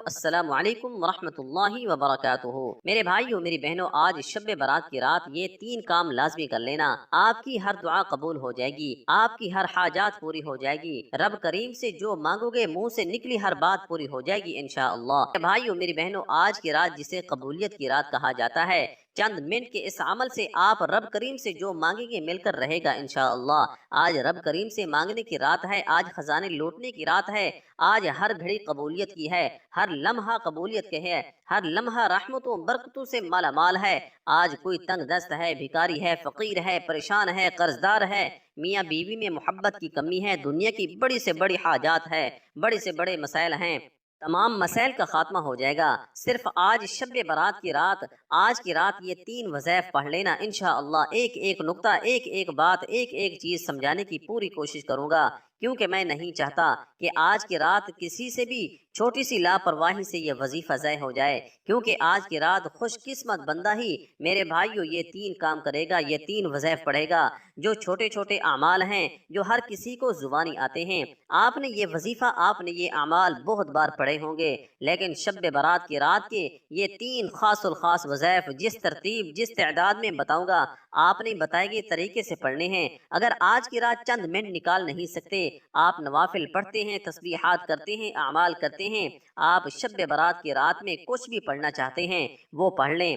السلام علیکم ورحمۃ اللہ وبرکاتہ۔ میرے بھائیو میری بہنوں، آج شب برات کی رات یہ 3 کام لازمی کر لینا، آپ کی ہر دعا قبول ہو جائے گی، آپ کی ہر حاجات پوری ہو جائے گی، رب کریم سے جو مانگو گے منہ سے نکلی ہر بات پوری ہو جائے گی انشاءاللہ۔ میرے بھائیو میری بہنوں، آج کی رات جسے قبولیت کی رات کہا جاتا ہے، چند منٹ کے اس عمل سے آپ رب کریم سے جو مانگیں گے مل کر رہے گا انشاءاللہ۔ آج رب کریم سے مانگنے کی رات ہے، آج خزانے لوٹنے کی رات ہے، آج ہر گھڑی قبولیت کی ہے، ہر لمحہ قبولیت کے ہے، ہر لمحہ رحمتوں برکتوں سے مالا مال ہے۔ آج کوئی تنگ دست ہے، بھکاری ہے، فقیر ہے، پریشان ہے، قرض دار ہے، میاں بیوی میں محبت کی کمی ہے، دنیا کی بڑی سے بڑی حاجات ہے، بڑے سے بڑے مسائل ہیں، تمام مسائل کا خاتمہ ہو جائے گا۔ صرف آج شب برات کی رات، آج کی رات یہ 3 وظائف پڑھ لینا انشاءاللہ۔ ایک ایک نقطہ، ایک ایک بات، ایک ایک چیز سمجھانے کی پوری کوشش کروں گا، کیونکہ میں نہیں چاہتا کہ آج کی رات کسی سے بھی چھوٹی سی لاپرواہی سے یہ وظیفہ ضائع ہو جائے، کیونکہ آج کی رات خوش قسمت بندہ ہی میرے بھائیو یہ 3 کام کرے گا، یہ 3 وظائف پڑھے گا، جو چھوٹے چھوٹے اعمال ہیں، جو ہر کسی کو زبانی آتے ہیں۔ آپ نے یہ وظیفہ، آپ نے یہ اعمال بہت بار پڑھے ہوں گے، لیکن شب برات کی رات کے یہ 3 خاص الخاص وظائف جس ترتیب، جس تعداد میں بتاؤں گا، آپ نے بتائے گئے طریقے سے پڑھنے ہیں۔ اگر آج کی رات چند منٹ نکال نہیں سکتے، آپ نوافل پڑھتے ہیں، تسبیحات کرتے ہیں، اعمال کرتے ہیں، آپ شب برات کی رات میں کچھ بھی پڑھنا چاہتے ہیں وہ پڑھ لیں،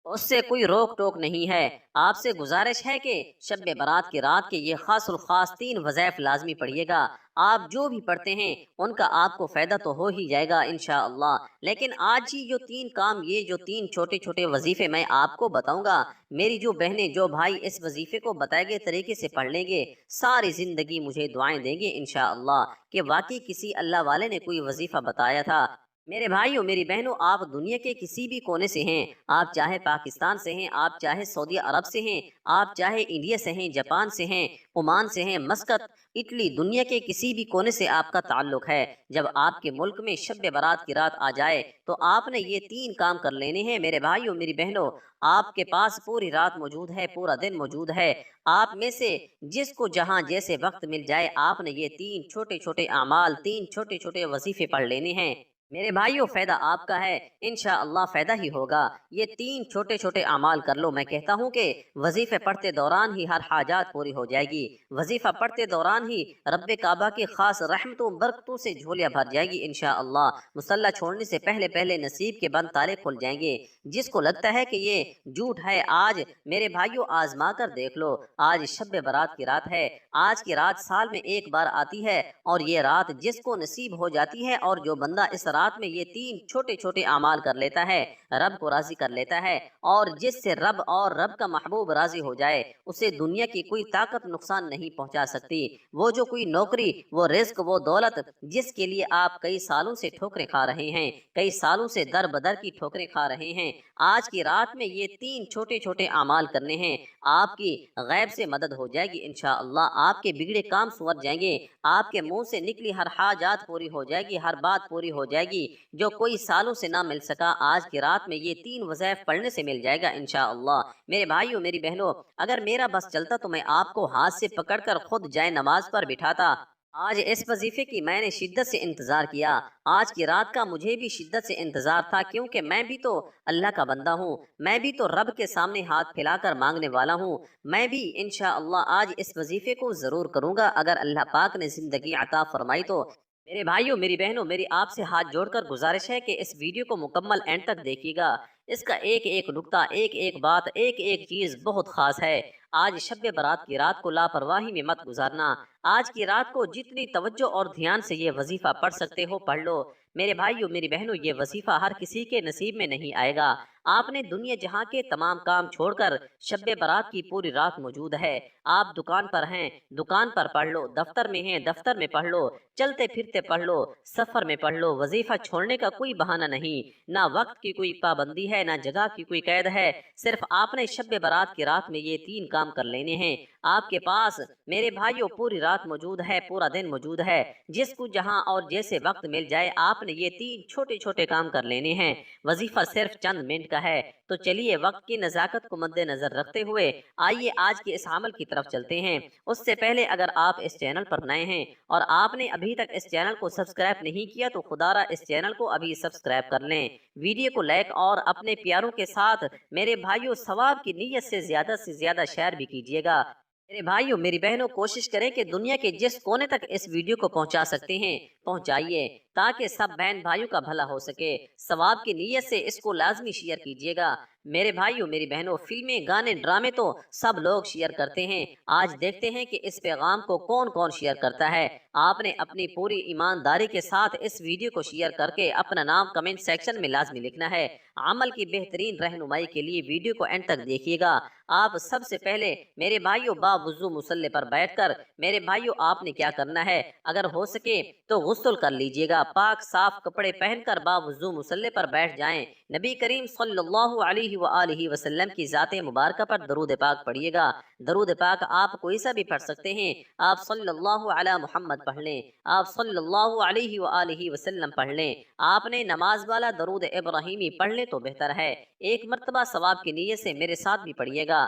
اس سے کوئی روک ٹوک نہیں ہے۔ آپ سے گزارش ہے کہ شب برات کی رات کے یہ خاص الخاص 3 وظائف لازمی پڑھیے گا۔ آپ جو بھی پڑھتے ہیں ان کا آپ کو فائدہ تو ہو ہی جائے گا انشاءاللہ، لیکن آج ہی جو 3 کام، یہ جو 3 چھوٹے چھوٹے وظیفے میں آپ کو بتاؤں گا، میری جو بہنیں، جو بھائی اس وظیفے کو بتائے گئے طریقے سے پڑھ لیں گے، ساری زندگی مجھے دعائیں دیں گے انشاءاللہ کہ واقعی کسی اللہ والے نے کوئی وظیفہ بتایا تھا۔ میرے بھائیوں میری بہنوں، آپ دنیا کے کسی بھی کونے سے ہیں، آپ چاہے پاکستان سے ہیں، آپ چاہے سعودی عرب سے ہیں، آپ چاہے انڈیا سے ہیں، جاپان سے ہیں، عمان سے ہیں، مسقط، اٹلی، دنیا کے کسی بھی کونے سے آپ کا تعلق ہے، جب آپ کے ملک میں شب برات کی رات آ جائے تو آپ نے یہ 3 کام کر لینے ہیں۔ میرے بھائیوں میری بہنوں، آپ کے پاس پوری رات موجود ہے، پورا دن موجود ہے، آپ میں سے جس کو جہاں جیسے وقت مل جائے، آپ نے یہ 3 چھوٹے چھوٹے اعمال، 3 چھوٹے چھوٹے وظیفے پڑھ لینے ہیں۔ میرے بھائیوں فائدہ آپ کا ہے، انشاءاللہ فائدہ ہی ہوگا۔ یہ 3 چھوٹے چھوٹے اعمال کر لو۔ میں کہتا ہوں کہ وظیفے پڑھتے دوران ہی ہر حاجات پوری ہو جائے گی، وظیفہ پڑھتے دوران ہی رب کعبہ کی خاص رحمتوں برکتوں سے جھولیاں بھر جائے گی انشاءاللہ۔ مصلی چھوڑنے سے پہلے پہلے نصیب کے بند تالے کھل جائیں گے۔ جس کو لگتا ہے کہ یہ جھوٹ ہے، آج میرے بھائیوں آزما کر دیکھ لو۔ آج شب برات کی رات ہے، آج کی رات سال میں ایک بار آتی ہے، اور یہ رات جس کو نصیب ہو جاتی ہے، اور جو بندہ اس رات میں یہ 3 چھوٹے چھوٹے اعمال کر لیتا ہے، رب کو راضی کر لیتا ہے، اور جس سے رب اور رب کا محبوب راضی ہو جائے، اسے دنیا کی کوئی طاقت نقصان نہیں پہنچا سکتی۔ وہ جو کوئی نوکری، وہ رزق، وہ دولت جس کے لیے آپ کئی سالوں سے ٹھوکریں کھا رہے ہیں، کئی سالوں سے در بدر کی ٹھوکریں کھا رہے ہیں، آج کی رات میں یہ 3 چھوٹے چھوٹے اعمال کرنے ہیں، آپ کی غیب سے مدد ہو جائے گی انشاءاللہ، آپ کے بگڑے کام سنور جائیں گے، آپ کے منہ سے نکلی ہر حاجات پوری ہو جائے گی، ہر بات پوری ہو جائے گی، جو کوئی سالوں سے نہ مل سکا آج کی رات میں یہ 3 وظائف پڑھنے سے مل جائے گا انشاءاللہ۔ میرے بھائیوں میری بہنوں، اگر میرا بس چلتا تو میں آپ کو ہاتھ سے پکڑ کر خود جائے نماز پر بٹھاتا۔ آج اس وظیفے کی میں نے شدت سے انتظار کیا، آج کی رات کا مجھے بھی شدت سے انتظار تھا، کیونکہ میں بھی تو اللہ کا بندہ ہوں، میں بھی تو رب کے سامنے ہاتھ پھیلا کر مانگنے والا ہوں، میں بھی انشاءاللہ آج اس وظیفے کو ضرور کروں گا اگر اللہ پاک نے زندگی عطا فرمائی تو۔ میرے بھائیوں میری بہنوں، میری آپ سے ہاتھ جوڑ کر گزارش ہے کہ اس ویڈیو کو مکمل اینڈ تک دیکھیے گا، اس کا ایک ایک نقطہ، ایک ایک بات، ایک ایک چیز بہت خاص ہے۔ آج شب برات کی رات کو لاپرواہی میں مت گزارنا، آج کی رات کو جتنی توجہ اور دھیان سے یہ وظیفہ پڑھ سکتے ہو پڑھ لو۔ میرے بھائیوں میری بہنوں، یہ وظیفہ ہر کسی کے نصیب میں نہیں آئے گا۔ آپ نے دنیا جہاں کے تمام کام چھوڑ کر شب برات کی پوری رات موجود ہے، آپ دکان پر ہیں، دکان پر پڑھ لو، دفتر میں ہیں، دفتر میں پڑھ لو، چلتے پھرتے پڑھ لو، سفر میں پڑھ لو، وظیفہ چھوڑنے کا کوئی بہانہ نہیں، نہ وقت کی کوئی پابندی ہے، نہ جگہ کی کوئی قید ہے، صرف آپ نے شب برات کی رات میں یہ 3 کام کر لینے ہیں۔ آپ کے پاس میرے بھائیوں پوری رات موجود ہے، پورا دن موجود ہے، جس کو جہاں اور جیسے وقت مل جائے، آپ نے یہ 3 چھوٹے چھوٹے کام کر لینے ہیں۔ وظیفہ صرف چند منٹ کا کا ہے۔ تو چلیے وقت کی نزاکت کو مد نظر رکھتے ہوئے آئیے آج کے اس عمل کی طرف چلتے ہیں۔ اس سے پہلے اگر آپ اس چینل پر نئے ہیں اور آپ نے ابھی تک اس چینل کو سبسکرائب نہیں کیا تو خدا را اس چینل کو ابھی سبسکرائب کر لیں، ویڈیو کو لائک اور اپنے پیاروں کے ساتھ میرے بھائیوں ثواب کی نیت سے زیادہ شیئر بھی کیجیے گا۔ میرے بھائیوں میری بہنوں کوشش کریں کہ دنیا کے جس کونے تک اس ویڈیو کو پہنچا سکتے ہیں پہنچائیے تاکہ سب بہن بھائیوں کا بھلا ہو سکے۔ ثواب کی نیت سے اس کو لازمی شیئر کیجیے گا۔ میرے بھائیوں میری بہنوں فلمیں گانے ڈرامے تو سب لوگ شیئر کرتے ہیں، آج دیکھتے ہیں کہ اس پیغام کو کون کون شیئر کرتا ہے۔ آپ نے اپنی پوری ایمانداری کے ساتھ اس ویڈیو کو شیئر کر کے اپنا نام کمنٹ سیکشن میں لازمی لکھنا ہے۔ عمل کی بہترین رہنمائی کے لیے ویڈیو کو اینڈ تک دیکھیے گا۔ آپ سب سے پہلے میرے بھائیوں باوضو مصلی پر بیٹھ کر میرے بھائیوں آپ نے کیا کرنا ہے، اگر ہو سکے تو غسل کر لیجئے گا، پاک صاف کپڑے پہن کر باوضو مصلی پر بیٹھ جائیں، نبی کریم صلی اللہ علیہ وآلہ وسلم کی ذات مبارکہ پر درود پاک پڑھیے گا۔ درود پاک آپ کوئی سا بھی پڑھ سکتے ہیں، آپ صلی اللہ علی محمد پڑھ لیں، آپ صلی اللہ علیہ وآلہ وسلم پڑھ لیں۔ آپ نے نماز والا درود ابراہیمی پڑھ لیں تو بہتر ہے۔ ایک مرتبہ ثواب کی نیت سے میرے ساتھ بھی پڑھیے گا۔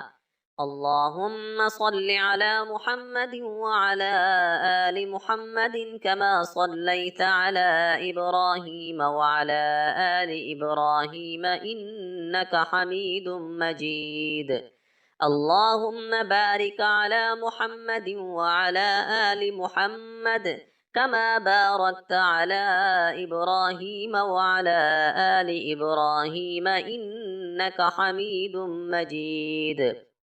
اللهم صل على محمد وعلى آل محمد كما صليت على إبراهيم وعلى آل إبراهيم إنك حميد مجيد اللهم بارك على محمد وعلى آل محمد كما باركت على إبراهيم وعلى آل إبراهيم إنك حميد مجيد۔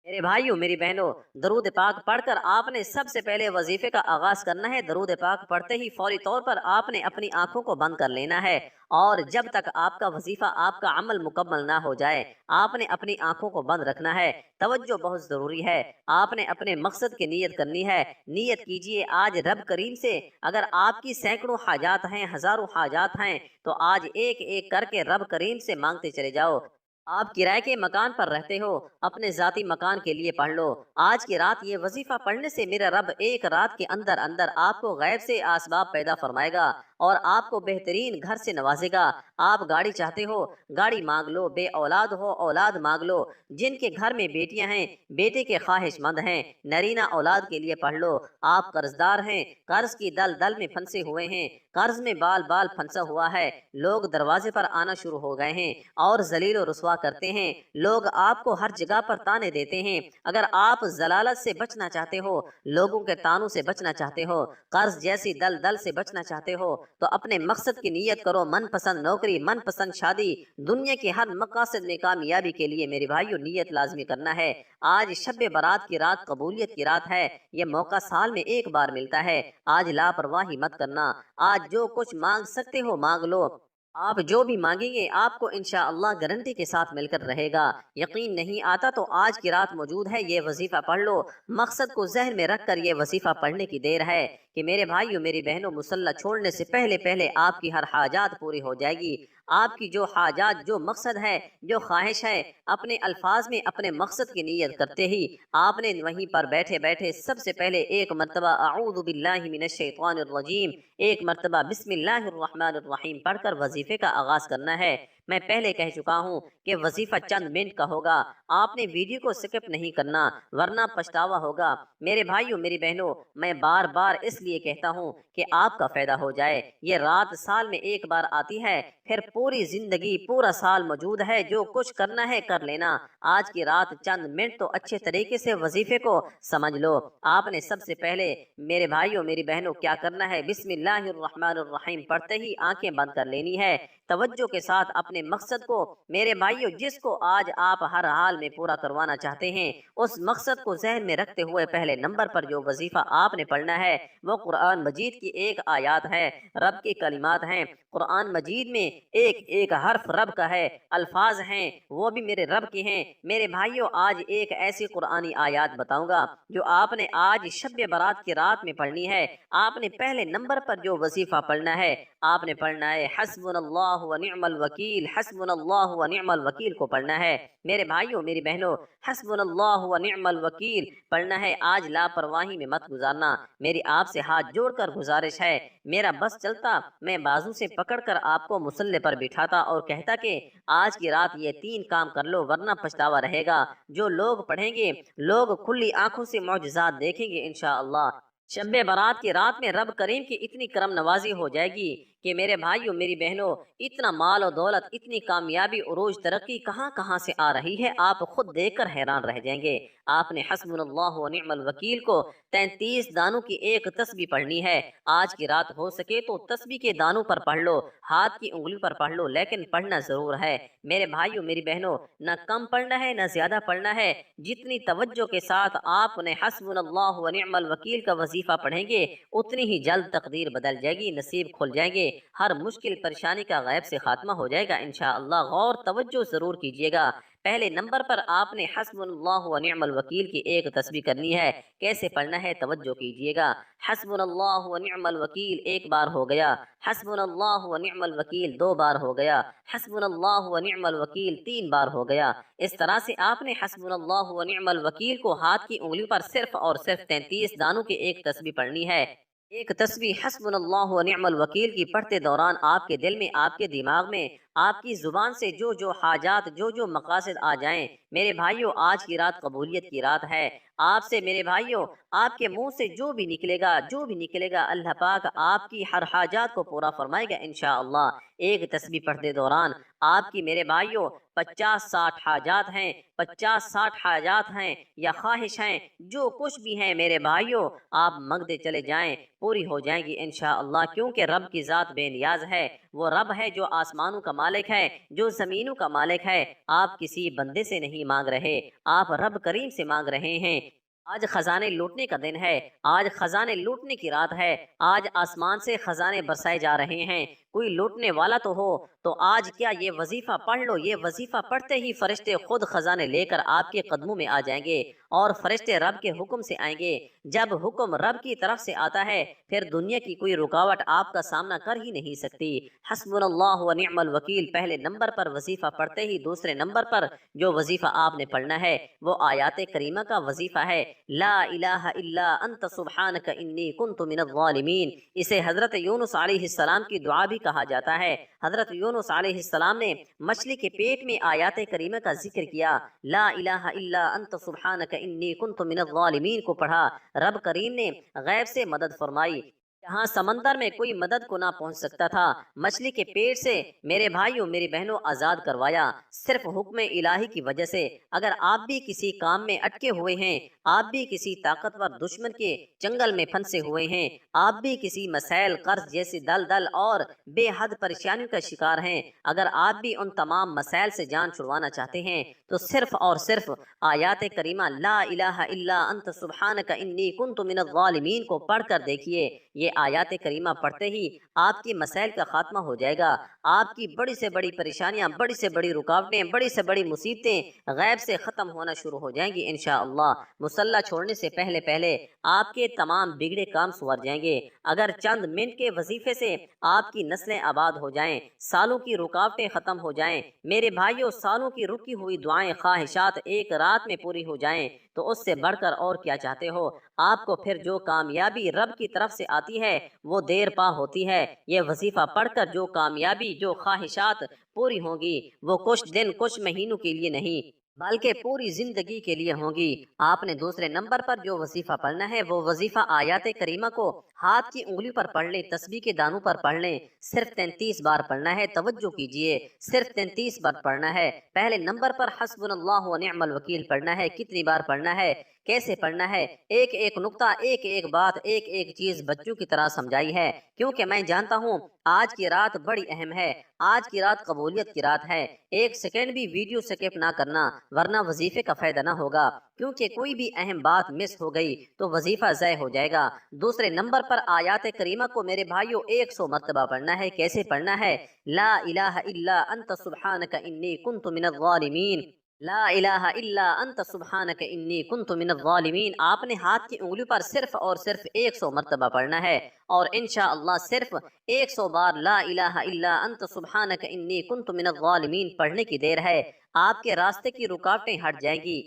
میرے بھائیوں میری بہنوں درود پاک پڑھ کر آپ نے سب سے پہلے وظیفے کا آغاز کرنا ہے۔ درود پاک پڑھتے ہی فوری طور پر آپ نے اپنی آنکھوں کو بند کر لینا ہے اور جب تک آپ کا وظیفہ آپ کا عمل مکمل نہ ہو جائے آپ نے اپنی آنکھوں کو بند رکھنا ہے۔ توجہ بہت ضروری ہے، آپ نے اپنے مقصد کی نیت کرنی ہے۔ نیت کیجئے آج رب کریم سے، اگر آپ کی سینکڑوں حاجات ہیں، ہزاروں حاجات ہیں تو آج ایک ایک کر کے رب کریم سے مانگتے چلے جاؤ۔ آپ کرائے کے مکان پر رہتے ہو، اپنے ذاتی مکان کے لیے پڑھ لو۔ آج کی رات یہ وظیفہ پڑھنے سے میرا رب ایک رات کے اندر اندر آپ کو غیب سے اسباب پیدا فرمائے گا اور آپ کو بہترین گھر سے نوازے گا۔ آپ گاڑی چاہتے ہو گاڑی مانگ لو، بے اولاد ہو اولاد مانگ لو، جن کے گھر میں بیٹیاں ہیں بیٹے کے خواہش مند ہیں نرینہ اولاد کے لیے پڑھ لو۔ آپ قرض دار ہیں، قرض کی دل میں پھنسے ہوئے ہیں، قرض میں بال پھنسا ہوا ہے، لوگ دروازے پر آنا شروع ہو گئے ہیں اور ذلیل و رسوا کرتے ہیں، لوگ آپ کو ہر جگہ پر تانے دیتے ہیں۔ اگر آپ ضلالت سے بچنا چاہتے ہو، لوگوں کے تانوں سے بچنا چاہتے ہو، قرض جیسی دل سے بچنا چاہتے ہو تو اپنے مقصد کی نیت کرو۔ من پسند نوکری، من پسند شادی، دنیا کے ہر مقاصد میں کامیابی کے لیے میرے بھائیوں نیت لازمی کرنا ہے۔ آج شب برات کی رات قبولیت کی رات ہے، یہ موقع سال میں ایک بار ملتا ہے۔ آج لاپرواہی مت کرنا، آج جو کچھ مانگ سکتے ہو مانگ لو۔ آپ جو بھی مانگیں گے آپ کو انشاءاللہ گارنٹی کے ساتھ مل کر رہے گا۔ یقین نہیں آتا تو آج کی رات موجود ہے، یہ وظیفہ پڑھ لو۔ مقصد کو ذہن میں رکھ کر یہ وظیفہ پڑھنے کی دیر ہے کہ میرے بھائیوں میری بہنوں مصلی چھوڑنے سے پہلے آپ کی ہر حاجات پوری ہو جائے گی۔ آپ کی جو حاجات، جو مقصد ہے، جو خواہش ہے، اپنے الفاظ میں اپنے مقصد کی نیت کرتے ہی آپ نے وہیں پر بیٹھے سب سے پہلے ایک مرتبہ اعوذ باللہ من الشیطان الرجیم، ایک مرتبہ بسم اللہ الرحمن الرحیم پڑھ کر وظیفے کا آغاز کرنا ہے۔ میں پہلے کہہ چکا ہوں کہ وظیفہ چند منٹ کا ہوگا، آپ نے ویڈیو کو سکپ نہیں کرنا ورنہ پچھتاوا ہوگا۔ میرے بھائیوں میری بہنوں میں بار اس لیے کہتا ہوں کہ آپ کا فائدہ ہو جائے۔ یہ رات سال میں ایک بار آتی ہے، پھر پوری زندگی پورا سال موجود ہے، جو کچھ کرنا ہے کر لینا۔ آج کی رات چند منٹ تو اچھے طریقے سے وظیفے کو سمجھ لو۔ آپ نے سب سے پہلے میرے بھائیوں میری بہنوں کیا کرنا ہے، بسم اللہ الرحمن الرحیم پڑھتے ہی آنکھیں بند کر لینی ہے۔ توجہ کے ساتھ اپنے مقصد کو میرے بھائیوں جس کو آج آپ ہر حال میں پورا کروانا چاہتے ہیں اس مقصد کو ذہن میں رکھتے ہوئے پہلے نمبر پر جو وظیفہ آپ نے پڑھنا ہے وہ قرآن مجید کی ایک آیات ہے، رب کے کلمات ہیں۔ قرآن مجید میں ایک حرف رب کا ہے، الفاظ ہیں وہ بھی میرے رب کے ہیں۔ میرے بھائیوں آج ایک ایسی قرآنی آیات بتاؤں گا جو آپ نے آج شب برات کی رات میں پڑھنی ہے۔ آپ نے پہلے نمبر پر جو وظیفہ پڑھنا ہے آپ نے پڑھنا ہے حسبنا اللہ اللہ و نعم الوکیل، حسبنا اللہ و نعم الوکیل کو پڑھنا ہے۔ میرے بھائیوں میری بہنوں، حسبنا اللہ و نعم الوکیل پڑھنا ہے۔ آج لاپرواہی میں مت گزارنا۔ میری آپ سے ہاتھ جوڑ کر گزارش ہے، میرا بس چلتا میں بازو سے پکڑ کر آپ کو مصلی پر بٹھاتا اور کہتا کہ آج کی رات یہ 3 کام کر لو ورنہ پچھتاوا رہے گا۔ جو لوگ پڑھیں گے لوگ کھلی آنکھوں سے معجزات دیکھیں گے انشاءاللہ۔ شب برات کی رات میں رب کریم کی اتنی کرم نوازی ہو جائے گی کہ میرے بھائیوں میری بہنوں، اتنا مال و دولت، اتنی کامیابی، عروج، ترقی کہاں کہاں سے آ رہی ہے، آپ خود دیکھ کر حیران رہ جائیں گے۔ آپ نے حسبنا اللہ و نعم الوکیل کو 33 دانوں کی ایک تسبیح پڑھنی ہے۔ آج کی رات ہو سکے تو تسبیح کے دانوں پر پڑھ لو، ہاتھ کی انگلی پر پڑھ لو، لیکن پڑھنا ضرور ہے۔ میرے بھائیوں میری بہنوں، نہ کم پڑھنا ہے نہ زیادہ پڑھنا ہے۔ جتنی توجہ کے ساتھ آپ نے حسبنا اللہ و نعم الوکیل کا وظیفہ پڑھیں گے اتنی ہی جلد تقدیر بدل جائے گی، نصیب کھل جائیں گے، ہر مشکل پریشانی کا غیب سے خاتمہ ہو جائے گا انشاءاللہ۔ غور توجہ ضرور کیجیے گا۔ پہلے نمبر پر آپ نے حسبنا اللہ و نعم الوکیل کی ایک تسبیح کرنی ہے۔ کیسے پڑھنا ہے توجہ کیجیے گا۔ حسبنا اللہ و نعم الوکیل 1 بار ہو گیا، حسبنا اللہ و نعم الوکیل 2 بار ہو گیا، حسبنا اللہ و نعم الوکیل 3 بار ہو گیا۔ اس طرح سے آپ نے حسبنا اللہ و نعم الوکیل کو ہاتھ کی انگلی پر صرف اور صرف 33 دانوں کی ایک تسبیح پڑھنی ہے۔ ایک تسبیح حسبنا اللہ و نعم الوکیل کی پڑھتے دوران آپ کے دل میں، آپ کے دماغ میں، آپ کی زبان سے جو حاجات، جو مقاصد آ جائیں، میرے بھائیوں آج کی رات قبولیت کی رات ہے۔ آپ سے میرے بھائیوں، آپ کے منہ سے جو بھی نکلے گا اللہ پاک آپ کی ہر حاجات کو پورا فرمائے گا انشاءاللہ۔ ایک تسبیح پڑھتے دوران آپ کی میرے بھائیوں 50-60 حاجات ہیں، 50-60 حاجات ہیں یا خواہش ہیں، جو کچھ بھی ہیں میرے بھائیوں، آپ مانگتے چلے جائیں، پوری ہو جائیں گی انشاءاللہ، کیونکہ رب کی ذات بے نیاز ہے۔ وہ رب ہے جو آسمانوں کا مالک ہے، جو زمینوں کا مالک ہے۔ آپ کسی بندے سے نہیں مانگ رہے، آپ رب کریم سے مانگ رہے ہیں۔ آج خزانے لوٹنے کا دن ہے، آج خزانے لوٹنے کی رات ہے، آج آسمان سے خزانے برسائے جا رہے ہیں۔ کوئی لوٹنے والا تو ہو تو آج کیا یہ وظیفہ پڑھ لو۔ یہ وظیفہ پڑھتے ہی فرشتے خود خزانے لے کر آپ کے قدموں میں آ جائیں گے، اور فرشتے رب کے حکم سے آئیں گے۔ جب حکم رب کی طرف سے آتا ہے پھر دنیا کی کوئی رکاوٹ آپ کا سامنا کر ہی نہیں سکتی۔ حسبنا اللہ و نعم الوکیل پہلے نمبر پر وظیفہ پڑھتے ہی دوسرے نمبر پر جو وظیفہ آپ نے پڑھنا ہے وہ آیات کریمہ کا وظیفہ ہے، لا الہ الا انت سبحانک انی کنت من الظالمین۔ اسے حضرت یونس علیہ السلام کی دعا بھی کہا جاتا ہے۔ حضرت یونس علیہ السلام نے مچھلی کے پیٹ میں آیات کریمہ کا ذکر کیا، لا الہ الا انت سبحانک انی کنت من الظالمین کو پڑھا، رب کریم نے غیب سے مدد فرمائی۔ جہاں سمندر میں کوئی مدد کو نہ پہنچ سکتا تھا، مچھلی کے پیٹ سے میرے بھائیوں میری بہنوں آزاد کروایا، صرف حکم الہی کی وجہ سے۔ اگر آپ بھی کسی کام میں اٹکے ہوئے ہیں، آپ بھی کسی طاقتور دشمن کے چنگل میں پھنسے ہوئے ہیں، آپ بھی کسی مسائل، قرض جیسی دلدل اور بے حد پریشانیوں کا شکار ہیں، اگر آپ بھی ان تمام مسائل سے جان چھڑوانا چاہتے ہیں تو صرف اور صرف آیات کریمہ لا الہ الا انت سبحانک انی کنت من الظالمین کو پڑھ کر دیکھیے۔ یہ آیات کریمہ پڑھتے ہی آپ کی مسائل کا خاتمہ ہو جائے گا، آپ کی بڑی سے بڑی پریشانیاں، بڑی سے بڑی رکاوٹیں، بڑی سے بڑی مصیبتیں غیب سے ختم ہونا شروع ہو جائیں گی انشاءاللہ۔ مصلی چھوڑنے سے پہلے آپ کے تمام بگڑے کام سنور جائیں گے۔ اگر چند منٹ کے وظیفے سے آپ کی نسلیں آباد ہو جائیں، سالوں کی رکاوٹیں ختم ہو جائیں، میرے بھائیوں سالوں کی رکی ہوئی دعائیں، خواہشات ایک رات میں پوری ہو جائیں تو اس سے بڑھ کر اور کیا چاہتے ہو؟ آپ کو پھر جو کامیابی رب کی طرف سے آتی ہے وہ دیر پا ہوتی ہے۔ یہ وظیفہ پڑھ کر جو کامیابی، جو خواہشات پوری ہوں گی وہ کچھ دن، کچھ مہینوں کے لیے نہیں بلکہ پوری زندگی کے لیے ہوں گی۔ آپ نے دوسرے نمبر پر جو وظیفہ پڑھنا ہے وہ وظیفہ آیات کریمہ کو ہاتھ کی انگلی پر پڑھ لیں، تسبیح کے دانوں پر پڑھ لیں، صرف 33 بار پڑھنا ہے۔ توجہ کیجئے، صرف 33 بار پڑھنا ہے۔ پہلے نمبر پر حسبنا اللہ و نعم الوکیل پڑھنا ہے۔ کتنی بار پڑھنا ہے، کیسے پڑھنا ہے، ایک ایک نقطہ، ایک ایک بات، ایک ایک چیز بچوں کی طرح سمجھائی ہے، کیونکہ میں جانتا ہوں آج کی رات بڑی اہم ہے، آج کی رات قبولیت کی رات ہے۔ ایک سیکنڈ بھی ویڈیو سکپ نہ کرنا ورنہ وظیفے کا فائدہ نہ ہوگا، کیونکہ کوئی بھی اہم بات مس ہو گئی تو وظیفہ ضائع ہو جائے گا۔ دوسرے نمبر پر آیات کریمہ کو میرے بھائیوں 100 مرتبہ پڑھنا ہے۔ کیسے پڑھنا ہے؟ لا الہ الا انت سبحانک انی کنت من الظالمین، لا الہ الا انت سبحانک انی کنت من الظالمین، آپ نے ہاتھ کی انگلی پر صرف اور صرف 100 مرتبہ پڑھنا ہے، اور انشاءاللہ صرف 100 بار لا الہ الا انت سبحانک انی کنت من الظالمین پڑھنے کی دیر ہے، آپ کے راستے کی رکاوٹیں ہٹ جائیں گی۔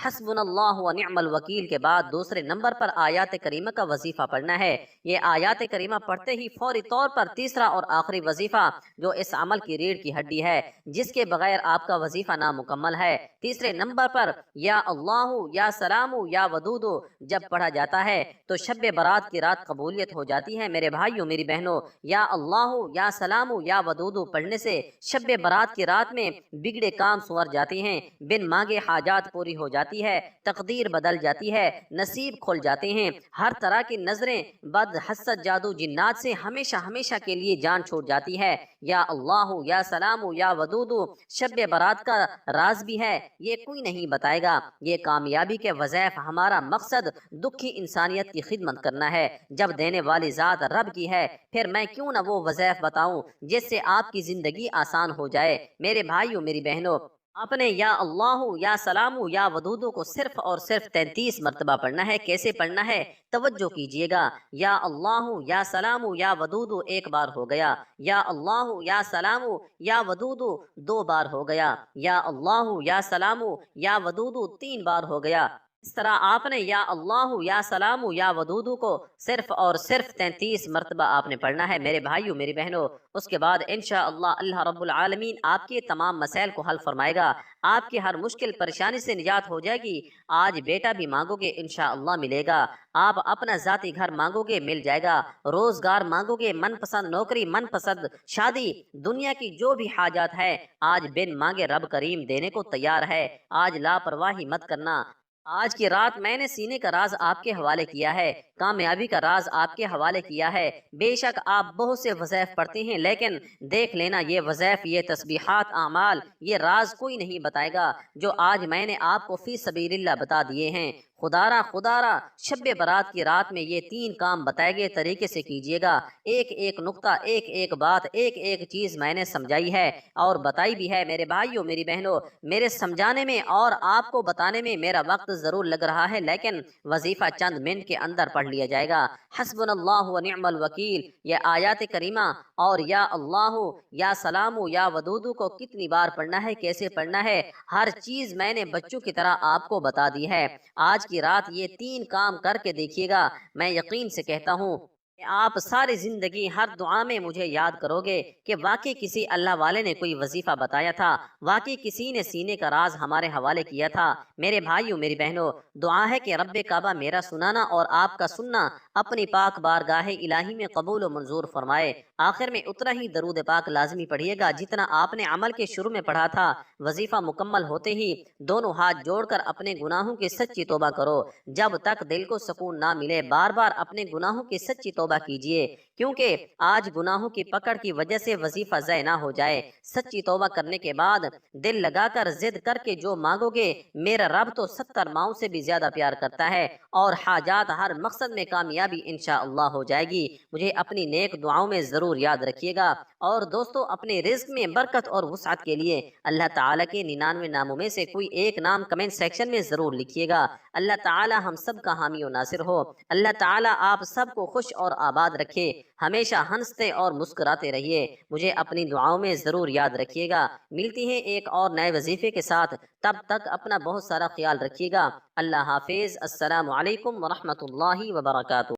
حسبنا اللہ و نعم الوکیل کے بعد دوسرے نمبر پر آیات کریمہ کا وظیفہ پڑھنا ہے۔ یہ آیات کریمہ پڑھتے ہی فوری طور پر تیسرا اور آخری وظیفہ جو اس عمل کی ریڑھ کی ہڈی ہے، جس کے بغیر آپ کا وظیفہ نامکمل ہے، تیسرے نمبر پر یا اللہ یا سلام یا ودود جب پڑھا جاتا ہے تو شب برات کی رات قبولیت ہو جاتی ہے۔ میرے بھائیوں میری بہنوں، یا اللہ یا سلام یا ودود پڑھنے سے شب برات کی رات میں بگڑے کام سنور جاتے ہیں، بن مانگے حاجات پوری ہو جاتی ہے، تقدیر بدل جاتی ہے، نصیب کھل جاتے ہیں، ہر طرح کی نظریں بد حسد جادو جنات سے ہمیشہ ہمیشہ کے لیے جان چھوٹ جاتی ہے۔ یا اللہ یا سلام یا ودود شب برات کا راز بھی ہے، یہ کوئی نہیں بتائے گا۔ یہ کامیابی کے وظائف ہمارا مقصد دکھی انسانیت کی خدمت کرنا ہے، جب دینے والی ذات رب کی ہے، پھر میں کیوں نہ وہ وظائف بتاؤں جس سے آپ کی زندگی آسان ہو جائے۔ میرے بھائیوں میری بہنوں، آپ نے یا اللہ یا سلام یا ودود کو صرف اور صرف 33 مرتبہ پڑھنا ہے۔ کیسے پڑھنا ہے توجہ کیجیے گا۔ یا اللہ یا سلام یا ودود ایک بار ہو گیا، یا اللہ یا سلام یا ودود 2 بار ہو گیا، یا اللہ یا سلام یا ودود 3 بار ہو گیا۔ اس طرح آپ نے یا اللہ یا سلام یا ودود کو صرف اور صرف 33 مرتبہ آپ نے پڑھنا ہے۔ میرے بھائیوں میری بہنوں، اس کے بعد انشاءاللہ اللہ رب العالمین آپ کے تمام مسائل کو حل فرمائے گا، آپ کی ہر مشکل پریشانی سے نجات ہو جائے گی۔ آج بیٹا بھی مانگو گے انشاءاللہ ملے گا، آپ اپنا ذاتی گھر مانگو گے مل جائے گا، روزگار مانگو گے، من پسند نوکری، من پسند شادی، دنیا کی جو بھی حاجات ہے آج بن مانگے رب کریم دینے کو تیار ہے۔ آج لاپرواہی مت کرنا۔ آج کی رات میں نے سینے کا راز آپ کے حوالے کیا ہے، کامیابی کا راز آپ کے حوالے کیا ہے۔ بے شک آپ بہت سے وظائف پڑھتے ہیں، لیکن دیکھ لینا یہ وظائف، یہ تسبیحات، اعمال، یہ راز کوئی نہیں بتائے گا جو آج میں نے آپ کو فی سبیل اللہ بتا دیے ہیں۔ خدا را شب برات کی رات میں یہ 3 کام بتائے گئے طریقے سے کیجیے گا۔ ایک ایک نقطہ، ایک ایک بات، ایک ایک چیز میں نے سمجھائی ہے اور بتائی بھی ہے۔ میرے بھائیوں میری بہنوں، میرے سمجھانے میں اور آپ کو بتانے میں میرا وقت ضرور لگ رہا ہے، لیکن وظیفہ چند منٹ کے اندر پڑھ لیا جائے گا۔ حسبنا اللہ و نعم الوکیل، یہ آیات کریمہ اور یا اللہ یا سلام یا ودود کو کتنی بار پڑھنا ہے، کیسے پڑھنا ہے، ہر چیز میں نے بچوں کی طرح آپ کو بتا دی ہے۔ آج کی رات یہ 3 کام کر کے دیکھیے گا، میں یقین سے کہتا ہوں کہ آپ ساری زندگی ہر دعا میں مجھے یاد کرو گے کہ واقعی کسی اللہ والے نے کوئی وظیفہ بتایا تھا، واقعی کسی نے سینے کا راز ہمارے حوالے کیا تھا۔ میرے بھائیوں میری بہنوں، دعا ہے کہ رب کعبہ میرا سنانا اور آپ کا سننا اپنی پاک بارگاہ الہی میں قبول و منظور فرمائے۔ آخر میں اتنا ہی درود پاک لازمی پڑھیے گا جتنا آپ نے عمل کے شروع میں پڑھا تھا۔ وظیفہ مکمل ہوتے ہی دونوں ہاتھ جوڑ کر اپنے گناہوں کی سچی توبہ کرو، جب تک دل کو سکون نہ ملے بار بار اپنے گناہوں کی سچی توبہ کیجیے، کیونکہ آج گناہوں کی پکڑ کی وجہ سے وظیفہ ضائع نہ ہو جائے۔ سچی توبہ کرنے کے بعد دل لگا کر ضد کر کے جو مانگو گے، میرا رب تو 70 ماؤں سے بھی زیادہ پیار کرتا ہے، اور حاجات ہر مقصد میں کامیابی انشاءاللہ ہو جائے گی۔ مجھے اپنی نیک دعاؤں میں ضرور یاد رکھیے گا، اور دوستو اپنے رزق میں برکت اور وسعت کے لیے اللہ تعالیٰ کے 99 ناموں میں سے کوئی ایک نام کمنٹ سیکشن میں ضرور لکھیے گا۔ اللہ تعالیٰ ہم سب کا حامی و ناصر ہو۔ اللہ تعالیٰ آپ سب کو خوش اور آباد رکھے، ہمیشہ ہنستے اور مسکراتے رہیے۔ مجھے اپنی دعاؤں میں ضرور یاد رکھیے گا۔ ملتی ہیں ایک اور نئے وظیفے کے ساتھ، تب تک اپنا بہت سارا خیال رکھیے گا۔ اللہ حافظ۔ السلام علیکم ورحمۃ اللہ وبرکاتہ۔